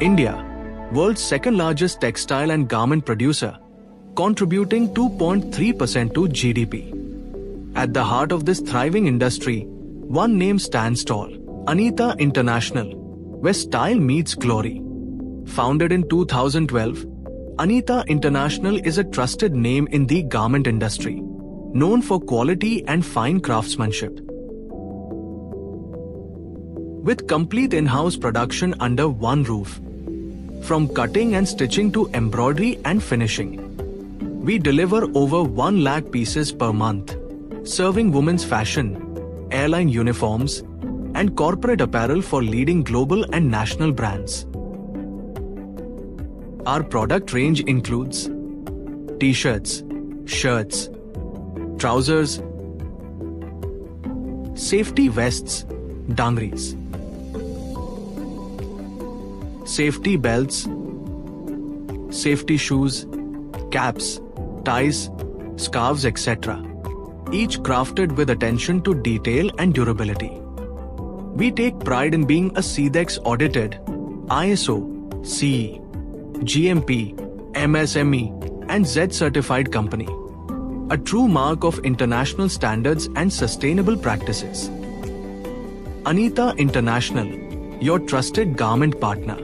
India, world's second largest textile and garment producer, contributing 2.3% to GDP. At the heart of this thriving industry, one name stands tall: Anita International, where style meets glory. Founded in 2012, Anita International is a trusted name in the garment industry, known for quality and fine craftsmanship. With complete in-house production under one roof, from cutting and stitching to embroidery and finishing, we deliver over 1 lakh pieces per month, serving women's fashion, airline uniforms, and corporate apparel for leading global and national brands. Our product range includes t-shirts, shirts, trousers, safety vests, dungarees, safety belts, safety shoes, caps, ties, scarves, etc., each crafted with attention to detail and durability. We take pride in being a CEDEX audited, ISO, CE, GMP, MSME, and Z certified company, a true mark of international standards and sustainable practices. Anita International, your trusted garment partner.